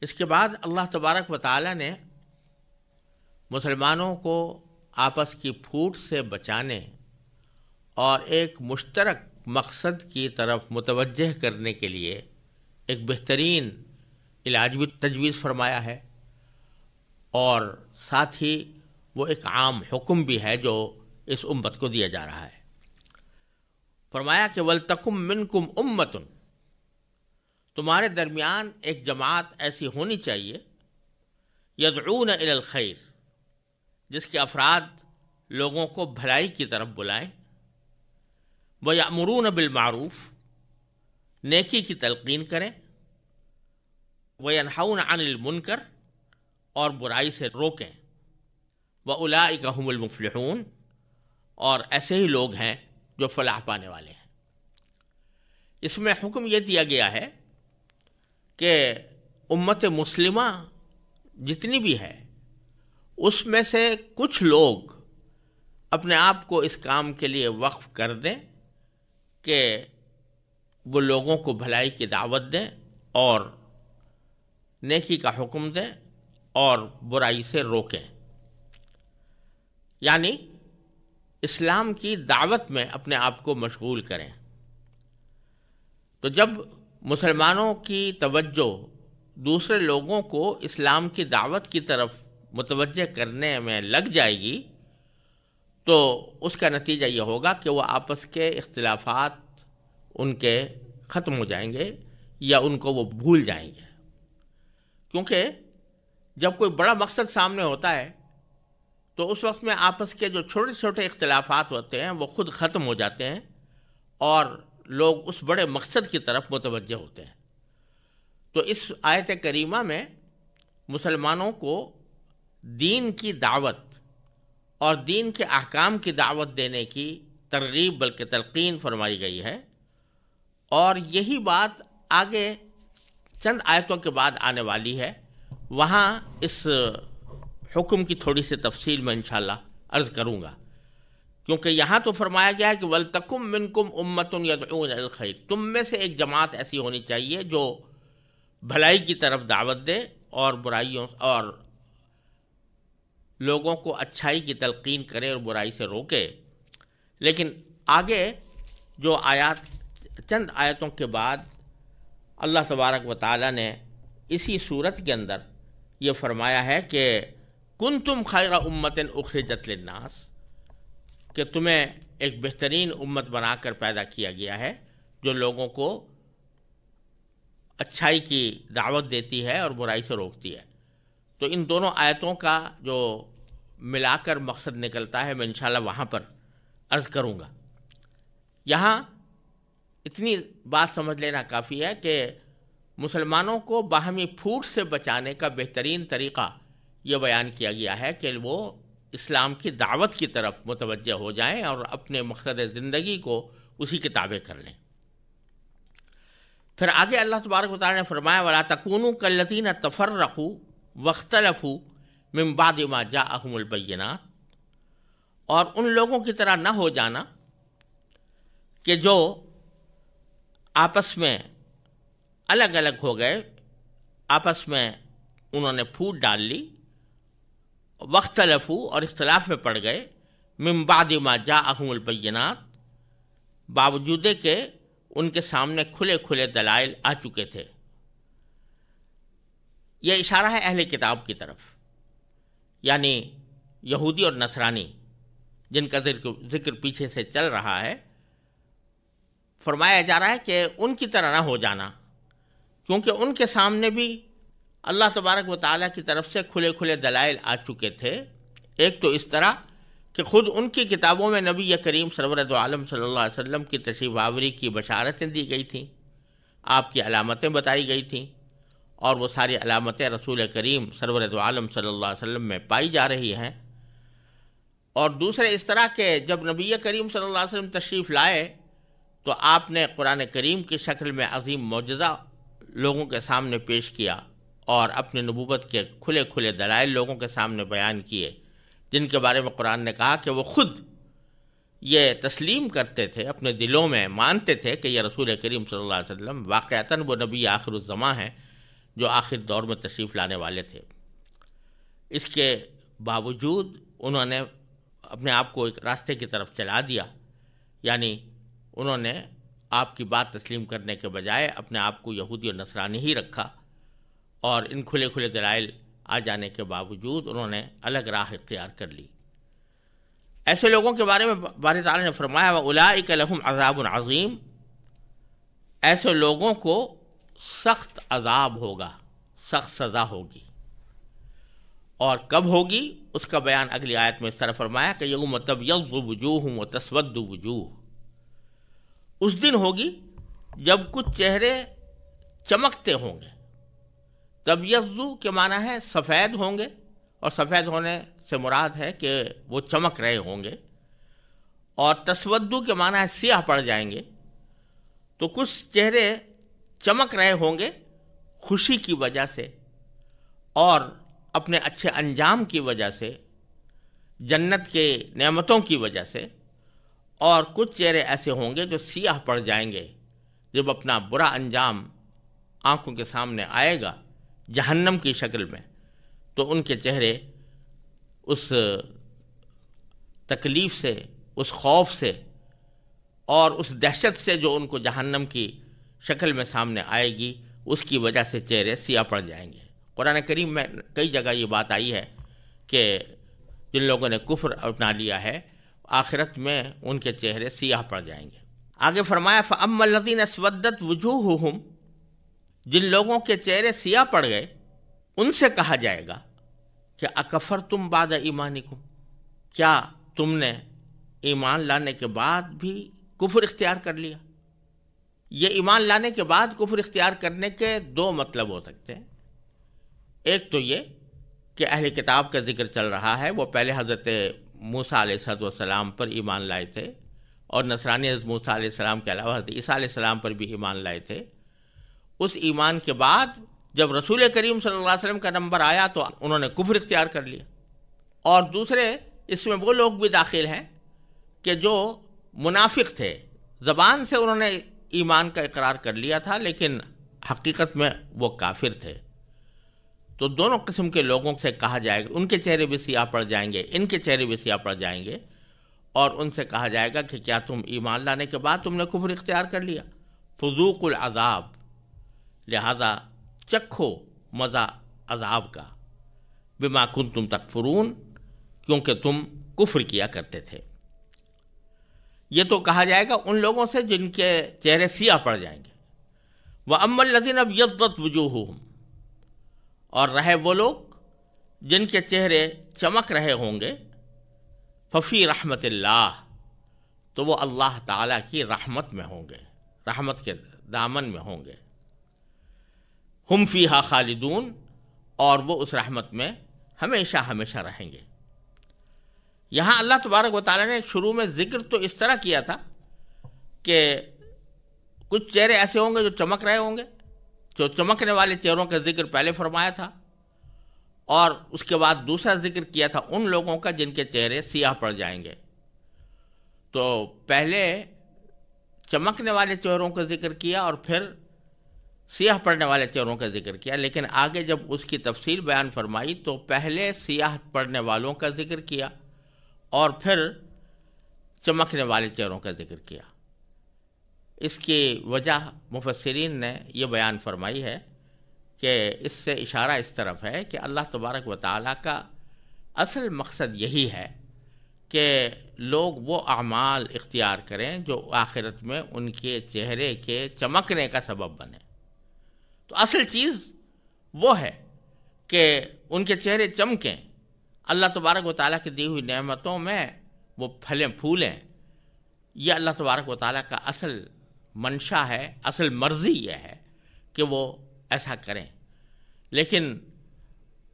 اس کے بعد اللہ تبارک و تعالی نے مسلمانوں کو آپس کی پھوٹ سے بچانے اور ایک مشترک مقصد کی طرف متوجہ کرنے کے لیے ایک بہترین علاج بھی تجویز فرمایا ہے، اور ساتھ ہی وہ ایک عام حکم بھی ہے جو اس امت کو دیا جا رہا ہے۔ فرمایا کہ وَلْتَكُمْ مِنْكُمْ أُمَّةٌ، تمہارے درمیان ایک جماعت ایسی ہونی چاہیے، يَدْعُونَ إِلَى الْخَيْرِ، جس کے افراد لوگوں کو بھلائی کی طرف بلائیں، وَيَأْمُرُونَ بِالْمَعْرُوفِ، نیکی کی تلقین کریں، وَيَنْحَوْنَ عَنِ الْمُنْكَرِ، اور برائی سے روکیں، وَأُولَئِكَ هُمُ الْمُفْلِحُونَ، اور ایسے ہی لوگ ہیں جو فلاح پانے والے ہیں۔ اس میں حکم یہ دیا گیا ہے کہ امت مسلمہ جتنی بھی ہے اس میں سے کچھ لوگ اپنے آپ کو اس کام کے لیے وقف کر دیں کہ وہ لوگوں کو بھلائی کی دعوت دیں اور نیکی کا حکم دیں اور برائی سے روکیں، یعنی اسلام کی دعوت میں اپنے آپ کو مشغول کریں۔ تو جب مسلمانوں کی توجہ دوسرے لوگوں کو اسلام کی دعوت کی طرف متوجہ کرنے میں لگ جائے گی تو اس کا نتیجہ یہ ہوگا کہ وہ آپس کے اختلافات ان کے ختم ہو جائیں گے یا ان کو وہ بھول جائیں گے، کیونکہ جب کوئی بڑا مقصد سامنے ہوتا ہے تو اس وقت میں آپس کے جو چھوٹے چھوٹے اختلافات ہوتے ہیں وہ خود ختم ہو جاتے ہیں اور لوگ اس بڑے مقصد کی طرف متوجہ ہوتے ہیں۔ تو اس آیت کریمہ میں مسلمانوں کو دین کی دعوت اور دین کے احکام کی دعوت دینے کی ترغیب بلکہ تلقین فرمائی گئی ہے، اور یہی بات آگے چند آیتوں کے بعد آنے والی ہے، وہاں اس حکم کی تھوڑی سی تفصیل میں انشاءاللہ عرض کروں گا، کیونکہ یہاں تو فرمایا گیا ہے کہ وَلْتَكُمْ مِنْكُمْ أُمَّةٌ يَدْعُونَ إِلَى الْخَيْرِ، تم میں سے ایک جماعت ایسی ہونی چاہیے جو بھلائی کی طرف دعوت دے اور برائیوں اور لوگوں کو اچھائی کی تلقین کرے اور برائی سے روکے۔ لیکن آگے جو آیات چند آیتوں کے بعد اللہ تبارک و تعالی نے اسی صورت کے اندر یہ فرمایا ہے کہ کنتم خیر امت اخرجت للناس، کہ تمہیں ایک بہترین امت بنا کر پیدا کیا گیا ہے جو لوگوں کو اچھائی کی دعوت دیتی ہے اور برائی سے روکتی ہے۔ تو ان دونوں آیتوں کا جو ملا کر مقصد نکلتا ہے میں انشاءاللہ وہاں پر عرض کروں گا۔ یہاں اتنی بات سمجھ لینا کافی ہے کہ مسلمانوں کو باہمی پھوٹ سے بچانے کا بہترین طریقہ یہ بیان کیا گیا ہے کہ وہ اسلام کی دعوت کی طرف متوجہ ہو جائیں اور اپنے مقصد زندگی کو اسی کے تابع کر لیں۔ پھر آگے اللہ تبارک و تعالی نے فرمایا وَلَا تَكُونُوا كَالَّذِينَ تَفَرَّقُوا وَاخْتَلَفُوا مِن بَعْدِ مَا جَاءَهُمُ الْبَيِّنَاتُ، اور ان لوگوں کی طرح نہ ہو جانا کہ جو آپس میں الگ الگ ہو گئے، آپس میں انہوں نے پھوٹ ڈال لی، واختلفوا، اور اختلاف میں پڑ گئے، من بعد ما جاءہم البینات، باوجود کہ ان کے سامنے کھلے کھلے دلائل آ چکے تھے۔ یہ اشارہ ہے اہل کتاب کی طرف، یعنی یہودی اور نصرانی جن کا ذکر پیچھے سے چل رہا ہے۔ فرمایا جا رہا ہے کہ ان کی طرح نہ ہو جانا، کیونکہ ان کے سامنے بھی اللہ تبارک و تعالیٰ کی طرف سے کھلے کھلے دلائل آ چکے تھے۔ ایک تو اس طرح کہ خود ان کی کتابوں میں نبی کریم سرور دو عالم صلی اللہ علیہ وسلم کی تشریف آوری کی بشارتیں دی گئی تھیں، آپ کی علامتیں بتائی گئی تھیں، اور وہ ساری علامتیں رسول کریم سرور دو عالم صلی اللہ علیہ وسلم میں پائی جا رہی ہیں۔ اور دوسرے اس طرح کہ جب نبی کریم صلی اللہ علیہ وسلم تشریف لائے تو آپ نے قرآن کریم کی شکل میں عظیم معجزہ لوگوں کے سامنے پیش کیا اور اپنے نبوت کے کھلے کھلے دلائل لوگوں کے سامنے بیان کیے، جن کے بارے میں قرآن نے کہا کہ وہ خود یہ تسلیم کرتے تھے، اپنے دلوں میں مانتے تھے کہ یہ رسول کریم صلی اللہ علیہ وسلم واقعتاً وہ نبی آخر الزماں ہیں جو آخر دور میں تشریف لانے والے تھے۔ اس کے باوجود انہوں نے اپنے آپ کو ایک راستے کی طرف چلا دیا، یعنی انہوں نے آپ کی بات تسلیم کرنے کے بجائے اپنے آپ کو یہودی اور نصرانی ہی رکھا، اور ان کھلے کھلے دلائل آ جانے کے باوجود انہوں نے الگ راہ اختیار کر لی۔ ایسے لوگوں کے بارے میں باری تعالیٰ نے فرمایا وَأُولَٰئِكَ لَهُمْ عَذَابٌ عَظِيمٌ، ایسے لوگوں کو سخت عذاب ہوگا، سخت سزا ہوگی۔ اور کب ہوگی اس کا بیان اگلی آیت میں اس طرح فرمایا کہ یوم تبیض وجوہ وتسود وجوہ، اس دن ہوگی جب کچھ چہرے چمکتے ہوں گے۔ تبیض کے معنی ہے سفید ہوں گے، اور سفید ہونے سے مراد ہے کہ وہ چمک رہے ہوں گے، اور تسودو کے معنی ہے سیاہ پڑ جائیں گے۔ تو کچھ چہرے چمک رہے ہوں گے خوشی کی وجہ سے اور اپنے اچھے انجام کی وجہ سے، جنت کے نعمتوں کی وجہ سے، اور کچھ چہرے ایسے ہوں گے جو سیاہ پڑ جائیں گے جب اپنا برا انجام آنکھوں کے سامنے آئے گا جہنم کی شکل میں، تو ان کے چہرے اس تکلیف سے، اس خوف سے اور اس دہشت سے جو ان کو جہنم کی شکل میں سامنے آئے گی، اس کی وجہ سے چہرے سیاہ پڑ جائیں گے۔ قرآن کریم میں کئی جگہ یہ بات آئی ہے کہ جن لوگوں نے کفر اپنا لیا ہے آخرت میں ان کے چہرے سیاہ پڑ جائیں گے۔ آگے فرمایا فَأَمَّا الَّذِينَ اسْوَدَّتْ وُجُوهُهُمْ، جن لوگوں کے چہرے سیاہ پڑ گئے ان سے کہا جائے گا کہ اکفرتم بعد ایمانکم، کیا تم نے ایمان لانے کے بعد بھی کفر اختیار کر لیا؟ یہ ایمان لانے کے بعد کفر اختیار کرنے کے دو مطلب ہو سکتے ہیں۔ ایک تو یہ کہ اہل کتاب کا ذکر چل رہا ہے، وہ پہلے حضرت موسیٰ علیہ السلام پر ایمان لائے تھے، اور نصرانی حضرت موسیٰ علیہ السلام کے علاوہ حضرت عیسیٰ علیہ السلام پر بھی ایمان لائے تھے۔ اس ایمان کے بعد جب رسول کریم صلی اللہ علیہ وسلم کا نمبر آیا تو انہوں نے کفر اختیار کر لیا۔ اور دوسرے اس میں وہ لوگ بھی داخل ہیں کہ جو منافق تھے، زبان سے انہوں نے ایمان کا اقرار کر لیا تھا لیکن حقیقت میں وہ کافر تھے۔ تو دونوں قسم کے لوگوں سے کہا جائے گا، ان کے چہرے بھی سیاہ پڑ جائیں گے، ان کے چہرے بھی سیاہ پڑ جائیں گے، اور ان سے کہا جائے گا کہ کیا تم ایمان لانے کے بعد تم نے کفر اختیار کر لیا؟ فذوقوا العذاب، لہذا چکھو مزہ عذاب کا، بما کنتم تکفرون، کیونکہ تم کفر کیا کرتے تھے۔ یہ تو کہا جائے گا ان لوگوں سے جن کے چہرے سیاہ پڑ جائیں گے۔ وَأَمَّا الَّذِينَ ابْيَضَّتْ وُجُوهُهُمْ، اور رہے وہ لوگ جن کے چہرے چمک رہے ہوں گے، ففی رحمت اللہ، تو وہ اللہ تعالیٰ کی رحمت میں ہوں گے، رحمت کے دامن میں ہوں گے۔ ہم فیہا خالدون، اور وہ اس رحمت میں ہمیشہ ہمیشہ رہیں گے۔ یہاں اللہ تبارک و تعالیٰ نے شروع میں ذکر تو اس طرح کیا تھا کہ کچھ چہرے ایسے ہوں گے جو چمک رہے ہوں گے، جو چمکنے والے چہروں کا ذکر پہلے فرمایا تھا، اور اس کے بعد دوسرا ذکر کیا تھا ان لوگوں کا جن کے چہرے سیاہ پڑ جائیں گے۔ تو پہلے چمکنے والے چہروں کا ذکر کیا اور پھر سیاہ پڑنے والے چہروں کا ذکر کیا، لیکن آگے جب اس کی تفصیل بیان فرمائی تو پہلے سیاہ پڑنے والوں کا ذکر کیا اور پھر چمکنے والے چہروں کا ذکر کیا۔ اس کی وجہ مفسرین نے یہ بیان فرمائی ہے کہ اس سے اشارہ اس طرف ہے کہ اللہ تبارک و تعالیٰ کا اصل مقصد یہی ہے کہ لوگ وہ اعمال اختیار کریں جو آخرت میں ان کے چہرے کے چمکنے کا سبب بنے۔ تو اصل چیز وہ ہے کہ ان کے چہرے چمکیں، اللہ تبارک و تعالیٰ کی دی ہوئی نعمتوں میں وہ پھلیں پھولیں۔ یہ اللہ تبارک و تعالیٰ کا اصل منشا ہے، اصل مرضی یہ ہے کہ وہ ایسا کریں۔ لیکن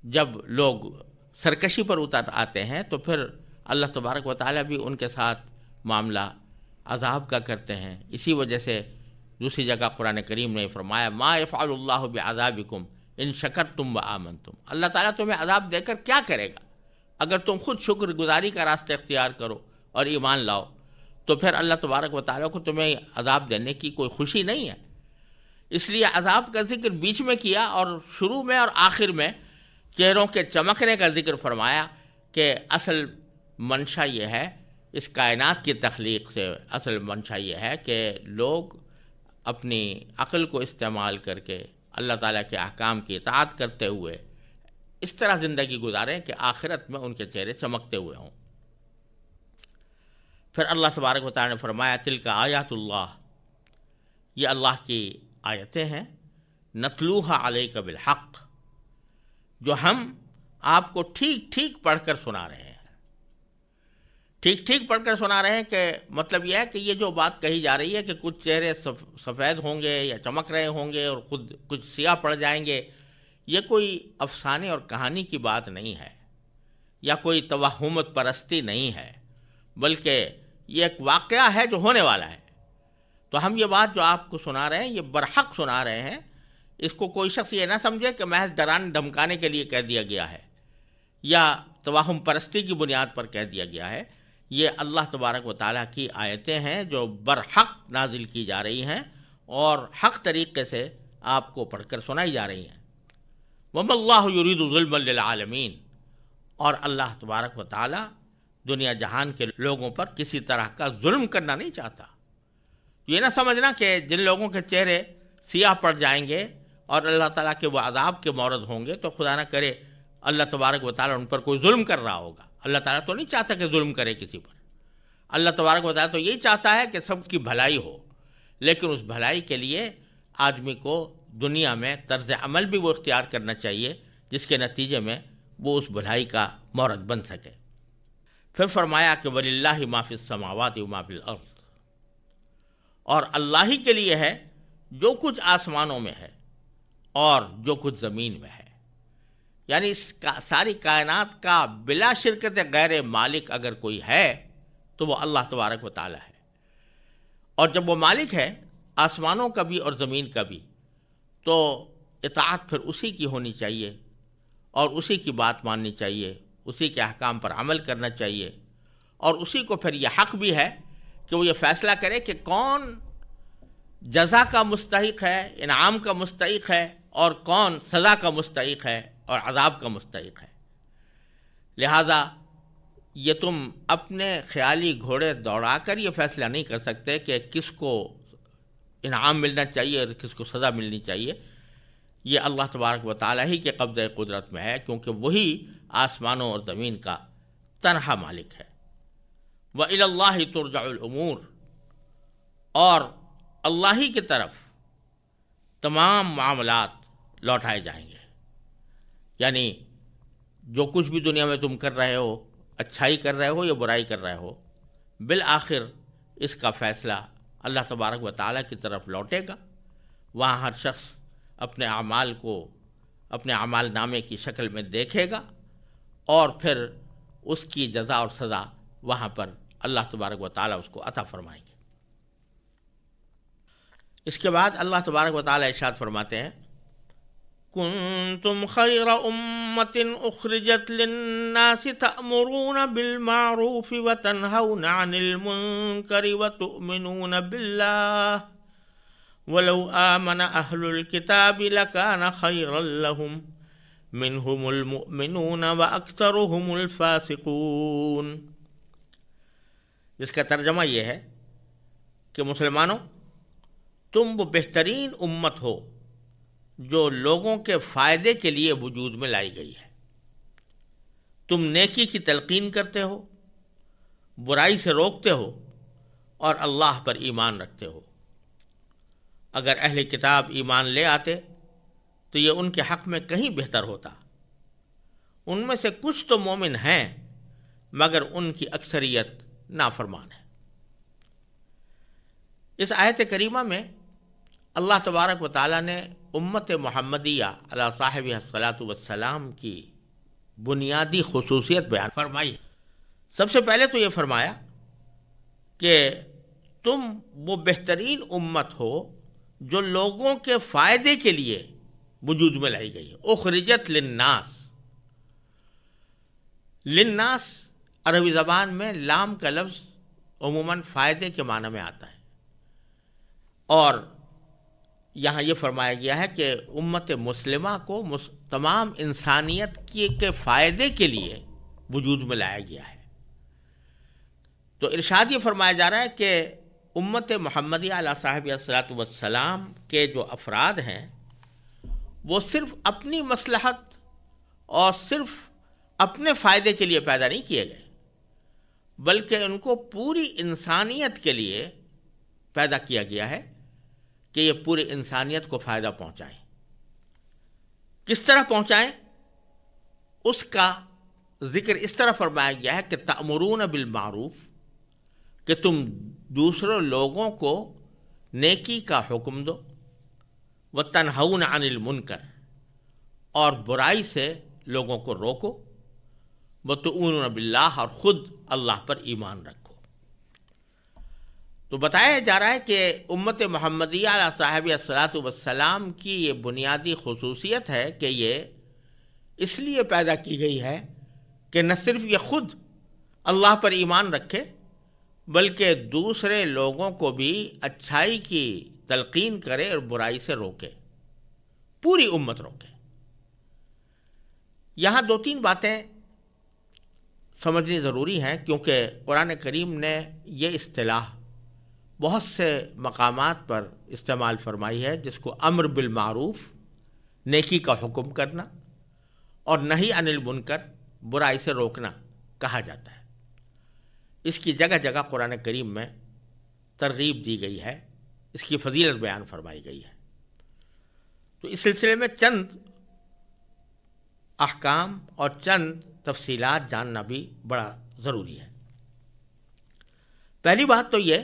جب لوگ سرکشی پر اتر آتے ہیں تو پھر اللہ تبارک و تعالیٰ بھی ان کے ساتھ معاملہ عذاب کا کرتے ہیں۔ اسی وجہ سے دوسری جگہ قرآن کریم نے فرمایا ما یفعل اللہ بعذابکم ان شکرتم وآمنتم، اللہ تعالیٰ تمہیں عذاب دے کر کیا کرے گا اگر تم خود شکر گزاری کا راستہ اختیار کرو اور ایمان لاؤ، تو پھر اللہ تبارک و تعالیٰ کو تمہیں عذاب دینے کی کوئی خوشی نہیں ہے۔ اس لیے عذاب کا ذکر بیچ میں کیا اور شروع میں اور آخر میں چہروں کے چمکنے کا ذکر فرمایا کہ اصل منشا یہ ہے، اس کائنات کی تخلیق سے اصل منشا یہ ہے کہ لوگ اپنی عقل کو استعمال کر کے اللہ تعالیٰ کے احکام کی اطاعت کرتے ہوئے اس طرح زندگی گزاریں کہ آخرت میں ان کے چہرے چمکتے ہوئے ہوں۔ پھر اللہ تبارک و تعالیٰ نے فرمایا تلک آیات اللہ، یہ اللہ کی آیتیں ہیں، نتلوہا علیک بالحق، جو ہم آپ کو ٹھیک ٹھیک پڑھ کر سنا رہے ہیں۔ ٹھیک ٹھیک پڑھ کر سنا رہے ہیں کہ مطلب یہ ہے کہ یہ جو بات کہی جا رہی ہے کہ کچھ چہرے سفید ہوں گے یا چمک رہے ہوں گے اور خود کچھ سیاہ پڑ جائیں گے، یہ کوئی افسانے اور کہانی کی بات نہیں ہے یا کوئی توہمات پرستی نہیں ہے، بلکہ یہ ایک واقعہ ہے جو ہونے والا ہے۔ تو ہم یہ بات جو آپ کو سنا رہے ہیں یہ برحق سنا رہے ہیں، اس کو کوئی شخص یہ نہ سمجھے کہ محض ڈرانے دھمکانے کے لیے کہہ دیا گیا ہے یا توہم پرستی کی بنیاد پر کہہ دیا گیا ہے۔ یہ اللہ تبارک و تعالیٰ کی آیتیں ہیں جو برحق نازل کی جا رہی ہیں اور حق طریقے سے آپ کو پڑھ کر سنائی جا رہی ہیں۔ وَمَا اللَّهُ يُرِيدُ ظُلْمًا لِلْعَالَمِينَ، اور اللہ تبارک و تعالیٰ دنیا جہان کے لوگوں پر کسی طرح کا ظلم کرنا نہیں چاہتا۔ یہ نہ سمجھنا کہ جن لوگوں کے چہرے سیاہ پڑ جائیں گے اور اللہ تعالیٰ کے وہ عذاب کے مورد ہوں گے تو خدا نہ کرے اللہ تبارک و تعالیٰ ان پر کوئی ظلم کر رہا ہوگا۔ اللہ تعالیٰ تو نہیں چاہتا کہ ظلم کرے کسی پر، اللہ تبارک و تعالیٰ تو یہی چاہتا ہے کہ سب کی بھلائی ہو، لیکن اس بھلائی کے لیے آدمی کو دنیا میں طرز عمل بھی وہ اختیار کرنا چاہیے جس کے نتیجے میں وہ اس بھلائی کا مورد بن سکے۔ پھر فرمایا کہ وَلِلَّهِ مَا فِي السَّمَاوَاتِ وَمَا فِي الْأَرْضِ، اور اللہ ہی کے لیے ہے جو کچھ آسمانوں میں ہے اور جو کچھ زمین میں ہے، یعنی اس ساری کائنات کا بلا شرکت غیر مالک اگر کوئی ہے تو وہ اللہ تبارک و تعالیٰ ہے۔ اور جب وہ مالک ہے آسمانوں کا بھی اور زمین کا بھی، تو اطاعت پھر اسی کی ہونی چاہیے اور اسی کی بات ماننی چاہیے، اسی کے احکام پر عمل کرنا چاہیے، اور اسی کو پھر یہ حق بھی ہے کہ وہ یہ فیصلہ کرے کہ کون جزا کا مستحق ہے، انعام کا مستحق ہے، اور کون سزا کا مستحق ہے اور عذاب کا مستحق ہے۔ لہذا یہ تم اپنے خیالی گھوڑے دوڑا کر یہ فیصلہ نہیں کر سکتے کہ کس کو انعام ملنا چاہیے اور کس کو سزا ملنی چاہیے۔ یہ اللہ تبارک و تعالیٰ ہی کے قبضۂ قدرت میں ہے، کیونکہ وہی آسمانوں اور زمین کا تنہا مالک ہے۔ وَإِلَى اللَّهِ تُرْجَعُ الْأُمُورُ، اور اللہ ہی کی طرف تمام معاملات لوٹائے جائیں گے، یعنی جو کچھ بھی دنیا میں تم کر رہے ہو، اچھائی کر رہے ہو یا برائی کر رہے ہو، بالآخر اس کا فیصلہ اللہ تبارک و تعالیٰ کی طرف لوٹے گا۔ وہاں ہر شخص اپنے اعمال کو اپنے اعمال نامے کی شکل میں دیکھے گا اور پھر اس کی جزا اور سزا وہاں پر اللہ تبارک و تعالیٰ اس کو عطا فرمائیں گے۔ اس کے بعد اللہ تبارک و تعالیٰ ارشاد فرماتے ہیں کنتم خیر امت اخرجت للناس تأمرون بالمعروف وتنہون عن المنکر وتؤمنون باللہ ولو آمن اہل الکتاب لکان خیرا لہم منہم المؤمنون واکثرہم الفاسقون۔ جس کا ترجمہ یہ ہے کہ مسلمانوں، تم وہ بہترین امت ہو جو لوگوں کے فائدے کے لیے وجود میں لائی گئی ہے۔ تم نیکی کی تلقین کرتے ہو، برائی سے روکتے ہو اور اللہ پر ایمان رکھتے ہو۔ اگر اہل کتاب ایمان لے آتے تو یہ ان کے حق میں کہیں بہتر ہوتا۔ ان میں سے کچھ تو مومن ہیں مگر ان کی اکثریت نافرمان ہے۔ اس آیت کریمہ میں اللہ تبارک و تعالیٰ نے امت محمدیہ علی صاحبہ الصلاۃ والسلام کی بنیادی خصوصیت بیان فرمائی۔ سب سے پہلے تو یہ فرمایا کہ تم وہ بہترین امت ہو جو لوگوں کے فائدے کے لیے وجود میں لائی گئی ہے۔ اخرجت للناس، للناس عربی زبان میں لام کا لفظ عموماً فائدے کے معنی میں آتا ہے، اور یہاں یہ فرمایا گیا ہے کہ امت مسلمہ کو تمام انسانیت کے فائدے کے لیے وجود میں لایا گیا ہے۔ تو ارشاد یہ فرمایا جا رہا ہے کہ امت محمدیہ علیہ صاحب الصلاۃ والسلام کے جو افراد ہیں وہ صرف اپنی مصلحت اور صرف اپنے فائدے کے لیے پیدا نہیں کیے گئے، بلکہ ان کو پوری انسانیت کے لیے پیدا کیا گیا ہے کہ یہ پوری انسانیت کو فائدہ پہنچائیں۔ کس طرح پہنچائیں؟ اس کا ذکر اس طرح فرمایا گیا ہے کہ تأمرون بالمعروف، کہ تم دوسرے لوگوں کو نیکی کا حکم دو، وتنہون عن المنکر، اور برائی سے لوگوں کو روکو، وتؤمنون باللہ، اور خود اللہ پر ایمان رکھو۔ تو بتایا جا رہا ہے کہ امت محمدیہ علیہ صاحب الصلاۃ والسلام کی یہ بنیادی خصوصیت ہے کہ یہ اس لیے پیدا کی گئی ہے کہ نہ صرف یہ خود اللہ پر ایمان رکھے بلکہ دوسرے لوگوں کو بھی اچھائی کی تلقین کرے اور برائی سے روکے، پوری امت روکے۔ یہاں دو تین باتیں سمجھنی ضروری ہیں، کیونکہ قرآن کریم نے یہ اصطلاح بہت سے مقامات پر استعمال فرمائی ہے، جس کو امر بالمعروف، نیکی کا حکم کرنا، اور نہی عن المنکر، برائی سے روکنا کہا جاتا ہے۔ اس کی جگہ جگہ قرآن کریم میں ترغیب دی گئی ہے، اس کی فضیلت بیان فرمائی گئی ہے۔ تو اس سلسلے میں چند احکام اور چند تفصیلات جاننا بھی بڑا ضروری ہے۔ پہلی بات تو یہ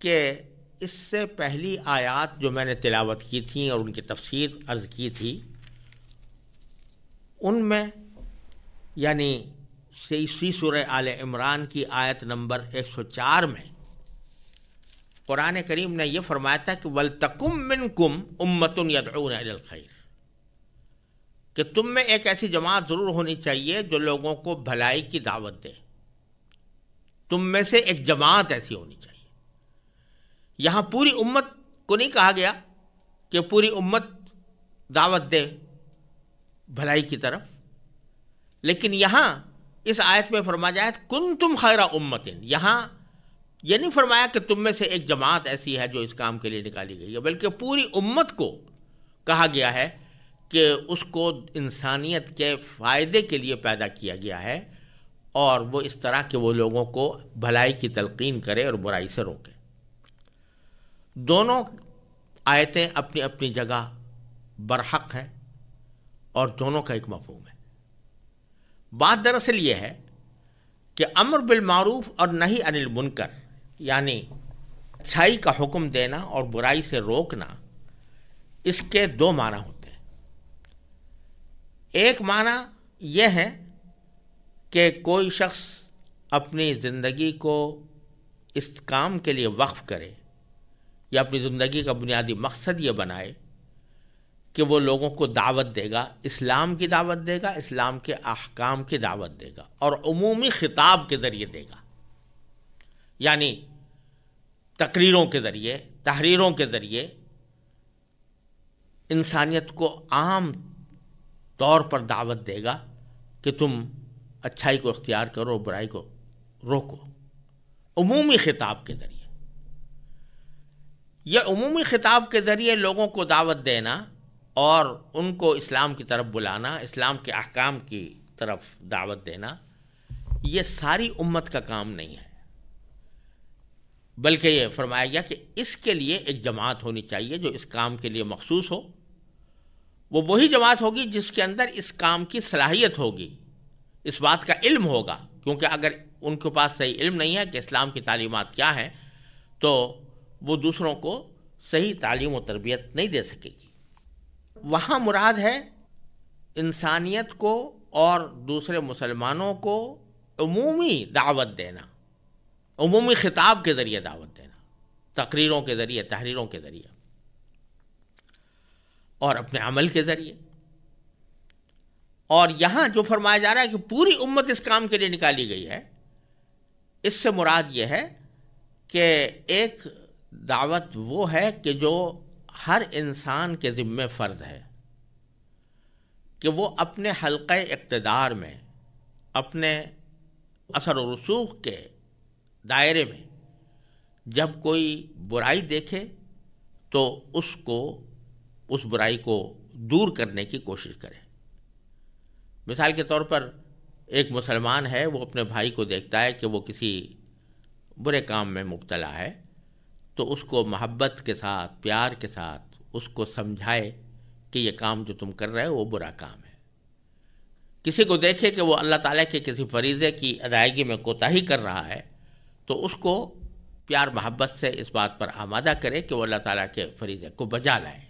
کہ اس سے پہلی آیات جو میں نے تلاوت کی تھیں اور ان کی تفسیر عرض کی تھی، ان میں یعنی سورہ آل عمران کی آیت نمبر 104 میں قرآن کریم نے یہ فرمایا تھا کہ وَلْتَكُمْ مِنْكُمْ أُمَّةٌ يَدْعُونَ إِلَى الْخَيْرِ، کہ تم میں ایک ایسی جماعت ضرور ہونی چاہیے جو لوگوں کو بھلائی کی دعوت دے۔ تم میں سے ایک جماعت ایسی ہونی چاہیے۔ یہاں پوری امت کو نہیں کہا گیا کہ پوری امت دعوت دے بھلائی کی طرف، لیکن یہاں اس آیت میں فرمایا جائے کنتم خیر امت، یہاں یہ نہیں فرمایا کہ تم میں سے ایک جماعت ایسی ہے جو اس کام کے لیے نکالی گئی ہے، بلکہ پوری امت کو کہا گیا ہے کہ اس کو انسانیت کے فائدے کے لیے پیدا کیا گیا ہے، اور وہ اس طرح کہ وہ لوگوں کو بھلائی کی تلقین کرے اور برائی سے روکے۔ دونوں آیتیں اپنی اپنی جگہ برحق ہیں اور دونوں کا ایک مفہوم ہے۔ بات دراصل یہ ہے کہ امر بالمعروف اور نہی عن المنکر، یعنی اچھائی کا حکم دینا اور برائی سے روکنا، اس کے دو معنی ہوتے ہیں۔ ایک معنی یہ ہے کہ کوئی شخص اپنی زندگی کو اس کام کے لیے وقف کرے یا اپنی زندگی کا بنیادی مقصد یہ بنائے کہ وہ لوگوں کو دعوت دے گا، اسلام کی دعوت دے گا، اسلام کے احکام کی دعوت دے گا، اور عمومی خطاب کے ذریعے دے گا، یعنی تقریروں کے ذریعے، تحریروں کے ذریعے انسانیت کو عام طور پر دعوت دے گا کہ تم اچھائی کو اختیار کرو، برائی کو روکو، عمومی خطاب کے ذریعے۔ یہ عمومی خطاب کے ذریعے لوگوں کو دعوت دینا اور ان کو اسلام کی طرف بلانا، اسلام کے احکام کی طرف دعوت دینا، یہ ساری امت کا کام نہیں ہے، بلکہ یہ فرمایا گیا کہ اس کے لیے ایک جماعت ہونی چاہیے جو اس کام کے لیے مخصوص ہو۔ وہ وہی جماعت ہوگی جس کے اندر اس کام کی صلاحیت ہوگی، اس بات کا علم ہوگا، کیونکہ اگر ان کے پاس صحیح علم نہیں ہے کہ اسلام کی تعلیمات کیا ہیں تو وہ دوسروں کو صحیح تعلیم و تربیت نہیں دے سکے گی۔ وہاں مراد ہے انسانیت کو اور دوسرے مسلمانوں کو عمومی دعوت دینا، عمومی خطاب کے ذریعے دعوت دینا، تقریروں کے ذریعے، تحریروں کے ذریعے اور اپنے عمل کے ذریعے۔ اور یہاں جو فرمایا جا رہا ہے کہ پوری امت اس کام کے لیے نکالی گئی ہے، اس سے مراد یہ ہے کہ ایک دعوت وہ ہے کہ جو ہر انسان کے ذمہ فرض ہے کہ وہ اپنے حلقہ اقتدار میں، اپنے اثر و رسوخ کے دائرے میں جب کوئی برائی دیکھے تو اس برائی کو دور کرنے کی کوشش کرے۔ مثال کے طور پر ایک مسلمان ہے، وہ اپنے بھائی کو دیکھتا ہے کہ وہ کسی برے کام میں مبتلا ہے، تو اس کو محبت کے ساتھ، پیار کے ساتھ اس کو سمجھائے کہ یہ کام جو تم کر رہے ہو وہ برا کام ہے۔ کسی کو دیکھے کہ وہ اللہ تعالیٰ کے کسی فریضے کی ادائیگی میں کوتاہی کر رہا ہے تو اس کو پیار محبت سے اس بات پر آمادہ کرے کہ وہ اللہ تعالیٰ کے فریضے کو بجا لائے۔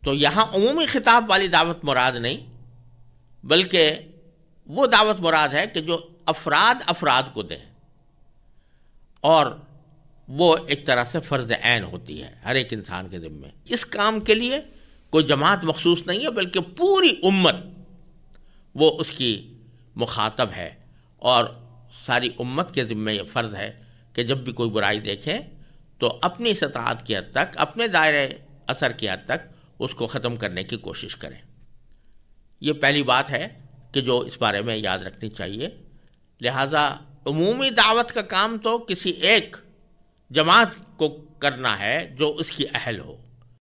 تو یہاں عمومی خطاب والی دعوت مراد نہیں، بلکہ وہ دعوت مراد ہے کہ جو افراد کو دیں، اور وہ ایک طرح سے فرض عین ہوتی ہے ہر ایک انسان کے ذمے۔ اس کام کے لیے کوئی جماعت مخصوص نہیں ہے، بلکہ پوری امت وہ اس کی مخاطب ہے، اور ساری امت کے ذمے یہ فرض ہے کہ جب بھی کوئی برائی دیکھیں تو اپنی استطاعت کی حد تک، اپنے دائرے اثر کی حد تک اس کو ختم کرنے کی کوشش کریں۔ یہ پہلی بات ہے کہ جو اس بارے میں یاد رکھنی چاہیے۔ لہذا عمومی دعوت کا کام تو کسی ایک جماعت کو کرنا ہے جو اس کی اہل ہو۔